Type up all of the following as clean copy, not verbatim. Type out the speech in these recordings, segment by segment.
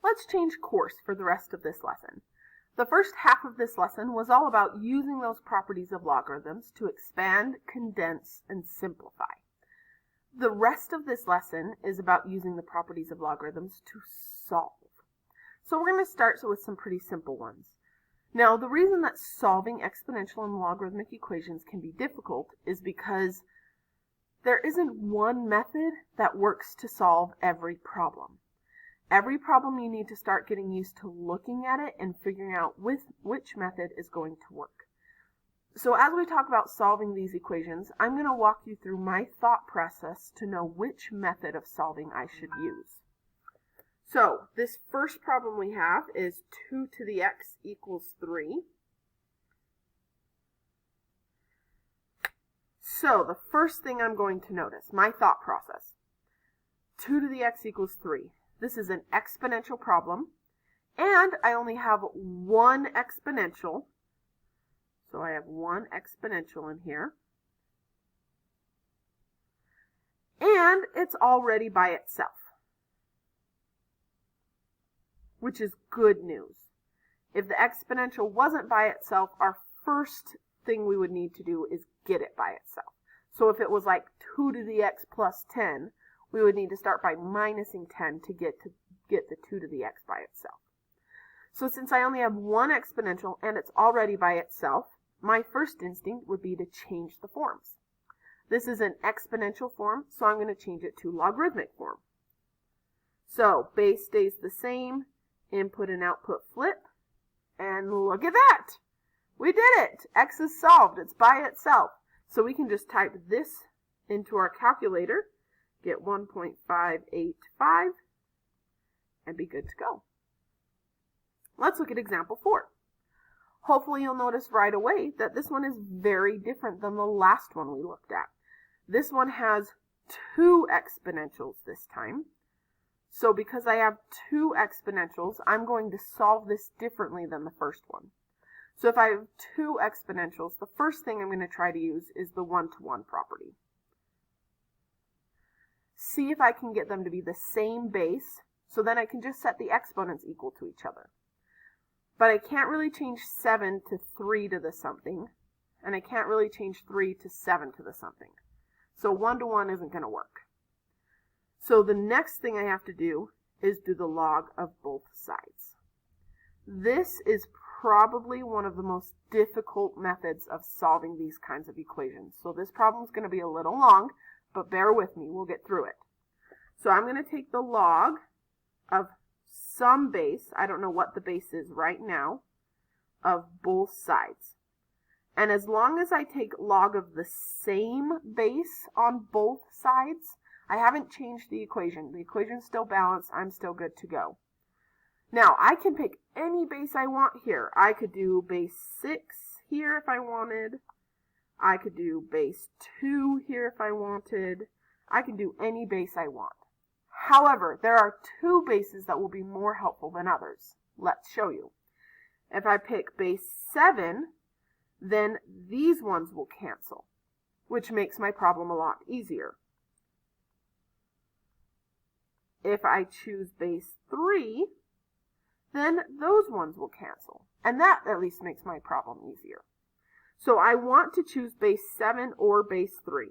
let's change course for the rest of this lesson. The first half of this lesson was all about using those properties of logarithms to expand, condense, and simplify. The rest of this lesson is about using the properties of logarithms to solve. So we're going to start with some pretty simple ones. Now, the reason that solving exponential and logarithmic equations can be difficult is because there isn't one method that works to solve every problem. Every problem you need to start getting used to looking at it and figuring out which method is going to work. So as we talk about solving these equations, I'm going to walk you through my thought process to know which method of solving I should use. So this first problem we have is 2 to the x equals 3. So the first thing I'm going to notice, my thought process, 2 to the x equals 3. This is an exponential problem, and I only have one exponential. So I have one exponential in here. And it's already by itself, which is good news. If the exponential wasn't by itself, our first thing we would need to do is get it by itself. So if it was like 2 to the x plus 10, we would need to start by minusing 10 to get the 2 to the x by itself. So since I only have one exponential and it's already by itself, my first instinct would be to change the forms. This is an exponential form, so I'm going to change it to logarithmic form. So base stays the same, input and output flip, and look at that! We did it! X is solved. It's by itself. So we can just type this into our calculator, get 1.585, and be good to go. Let's look at example 4. Hopefully you'll notice right away that this one is very different than the last one we looked at. This one has 2 exponentials this time. So because I have 2 exponentials, I'm going to solve this differently than the first one. So if I have 2 exponentials, the first thing I'm going to try to use is the one-to-one property. See if I can get them to be the same base, so then I can just set the exponents equal to each other. But I can't really change 7 to 3 to the something, and I can't really change 3 to 7 to the something. So 1-to-1 isn't going to work. So the next thing I have to do is do the log of both sides. This is probably one of the most difficult methods of solving these kinds of equations. So this problem is going to be a little long, but bear with me, we'll get through it. So I'm going to take the log of some base, I don't know what the base is right now, of both sides. And as long as I take log of the same base on both sides, I haven't changed the equation. The equation's still balanced, I'm still good to go. Now, I can pick any base I want here. I could do base 6 here if I wanted. I could do base 2 here if I wanted. I can do any base I want. However, there are 2 bases that will be more helpful than others. Let's show you. If I pick base 7, then these ones will cancel, which makes my problem a lot easier. If I choose base 3, then those ones will cancel, and that at least makes my problem easier. So I want to choose base 7 or base 3.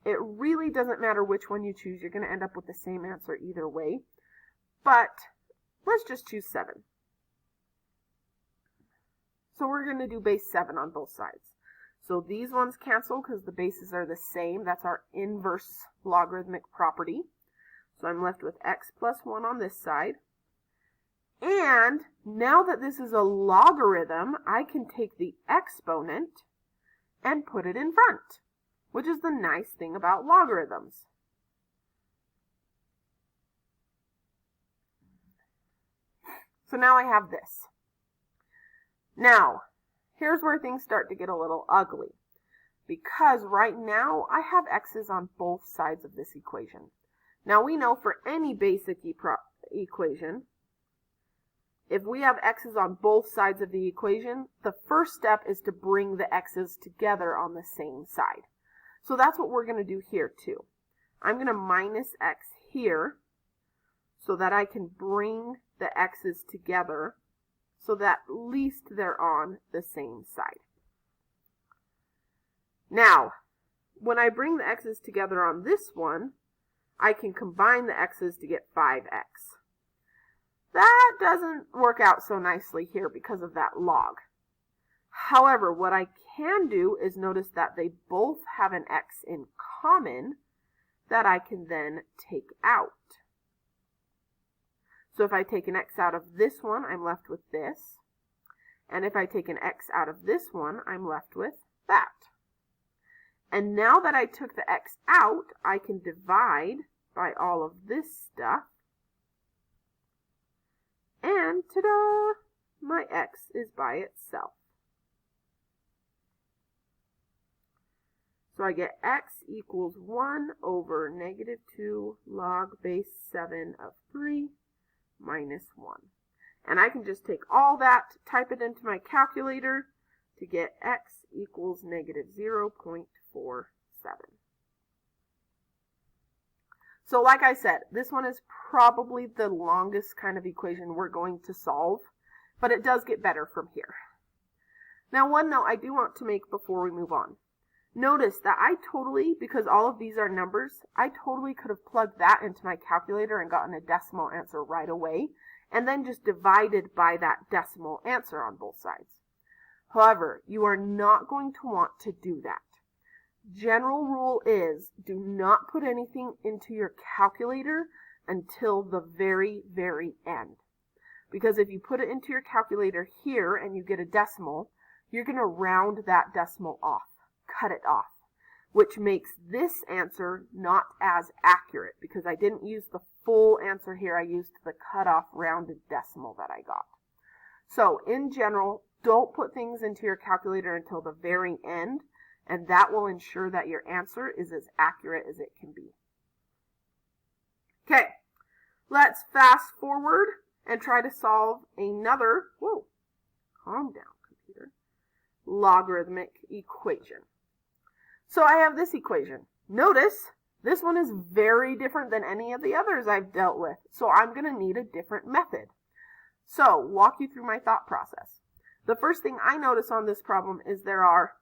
It really doesn't matter which one you choose. You're going to end up with the same answer either way. But let's just choose 7. So we're going to do base 7 on both sides. So these ones cancel because the bases are the same. That's our inverse logarithmic property. So I'm left with x plus 1 on this side. And now that this is a logarithm, I can take the exponent and put it in front, which is the nice thing about logarithms. So now I have this. Now, here's where things start to get a little ugly, because right now I have x's on both sides of this equation. Now we know for any basic equation, if we have x's on both sides of the equation, the first step is to bring the x's together on the same side. So that's what we're going to do here too. I'm going to minus x here. so that I can bring the x's together so that at least they're on the same side. Now, when I bring the x's together on this one, I can combine the x's to get 5x. That doesn't work out so nicely here because of that log. However, what I can do is notice that they both have an x in common that I can then take out. So if I take an x out of this one, I'm left with this. And if I take an x out of this one, I'm left with that. And now that I took the x out, I can divide by all of this stuff. And ta-da! My x is by itself. So I get x equals 1 over negative 2 log base 7 of 3 minus 1. And I can just take all that, type it into my calculator to get x equals negative 0.47. So like I said, this one is probably the longest kind of equation we're going to solve, but it does get better from here. Now, one note I do want to make before we move on. Notice that I totally, because all of these are numbers, I totally could have plugged that into my calculator and gotten a decimal answer right away, and then just divided by that decimal answer on both sides. However, you are not going to want to do that. General rule is, do not put anything into your calculator until the very, very end. Because if you put it into your calculator here and you get a decimal, you're going to round that decimal off, cut it off, which makes this answer not as accurate because I didn't use the full answer here. I used the cut off rounded decimal that I got. So in general, don't put things into your calculator until the very end, and that will ensure that your answer is as accurate as it can be. Okay, let's fast forward and try to solve another, whoa, calm down, computer, logarithmic equation. So I have this equation. Notice this one is very different than any of the others I've dealt with, so I'm going to need a different method. So, walk you through my thought process. The first thing I notice on this problem is there are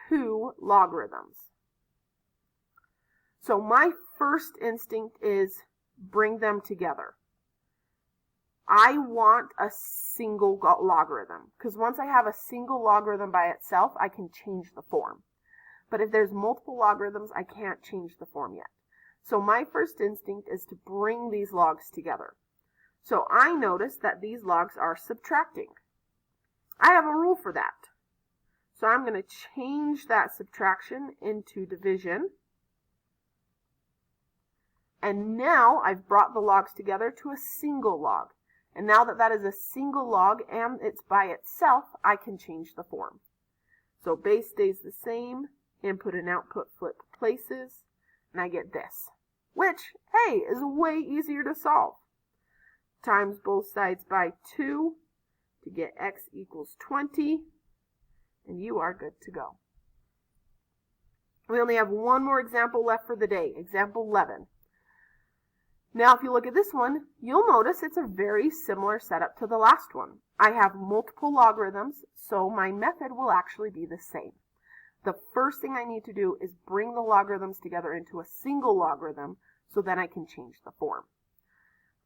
2 logarithms. So my first instinct is bring them together. I want a single logarithm, because once I have a single logarithm by itself, I can change the form. But if there's multiple logarithms, I can't change the form yet. So my first instinct is to bring these logs together. So I notice that these logs are subtracting. I have a rule for that. So I'm going to change that subtraction into division. And now I've brought the logs together to a single log. And now that that is a single log and it's by itself, I can change the form. So base stays the same, input and output flip places, and I get this, which, hey, is way easier to solve. Times both sides by 2 to get x equals 20, and you are good to go. We only have one more example left for the day, example 11. Now, if you look at this one, you'll notice it's a very similar setup to the last one. I have multiple logarithms, so my method will actually be the same. The first thing I need to do is bring the logarithms together into a single logarithm so then I can change the form.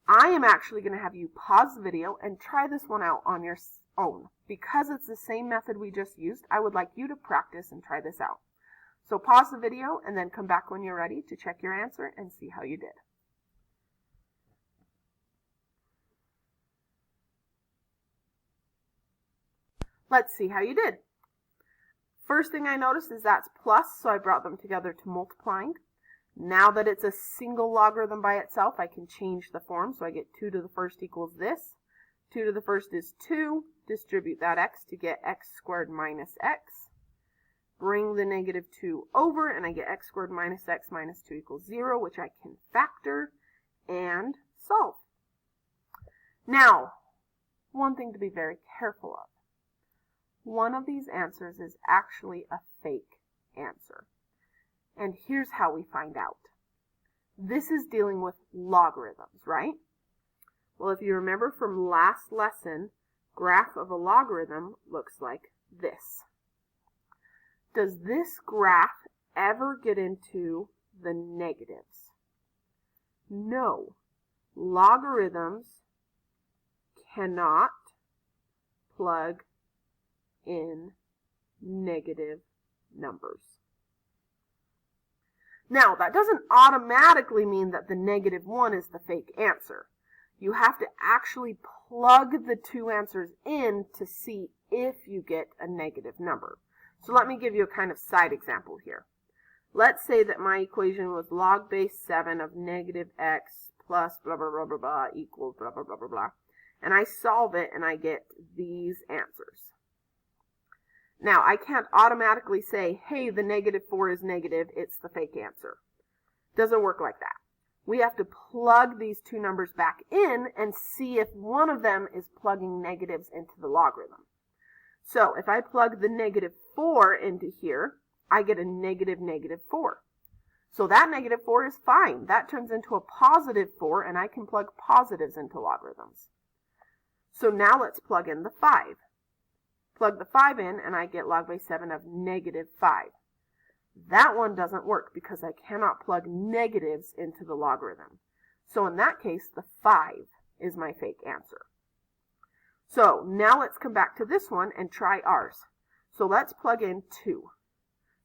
I am actually going to have you pause the video and try this one out on your own. Because it's the same method we just used, I would like you to practice and try this out. So pause the video and then come back when you're ready to check your answer and see how you did. Let's see how you did. First thing I noticed is that's plus, so I brought them together to multiplying. Now that it's a single logarithm by itself, I can change the form. So I get 2 to the first equals this. 2 to the first is 2. Distribute that x to get x squared minus x. Bring the negative 2 over, and I get x squared minus x minus 2 equals 0, which I can factor and solve. Now, one thing to be very careful of. One of these answers is actually a fake answer. And here's how we find out. This is dealing with logarithms, right? Well, if you remember from last lesson, graph of a logarithm looks like this. Does this graph ever get into the negatives? No. Logarithms cannot plug in negative numbers. Now, that doesn't automatically mean that the -1 is the fake answer. You have to actually plug the two answers in to see if you get a negative number. So let me give you a kind of side example here. Let's say that my equation was log base 7 of -x plus blah, blah, blah, blah, blah equals blah, blah, blah, blah, blah. And I solve it and I get these answers. Now, I can't automatically say, hey, the -4 is negative, it's the fake answer. Doesn't work like that. We have to plug these two numbers back in and see if one of them is plugging negatives into the logarithm. So if I plug the -4 into here, I get a -4. So that -4 is fine. That turns into a +4, and I can plug positives into logarithms. So now let's plug in the 5. Plug the 5 in, and I get log base 7 of -5. That one doesn't work because I cannot plug negatives into the logarithm. So in that case, the 5 is my fake answer. So now let's come back to this one and try ours. So let's plug in 2.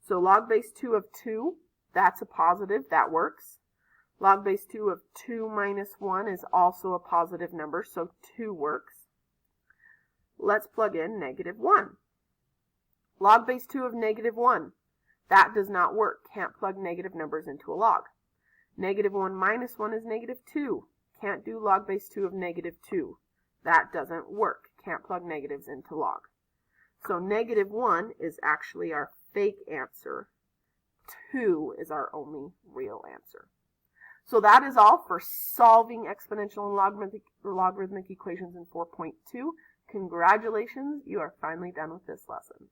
So log base 2 of 2, that's a positive, that works. Log base 2 of 2 minus 1 is also a positive number, so 2 works. Let's plug in -1. Log base 2 of -1. That does not work. Can't plug negative numbers into a log. -1 minus 1 is -2. Can't do log base 2 of -2. That doesn't work. Can't plug negatives into log. So -1 is actually our fake answer. 2 is our only real answer. So that is all for solving exponential and logarithmic equations in 4.2. Congratulations, you are finally done with this lesson.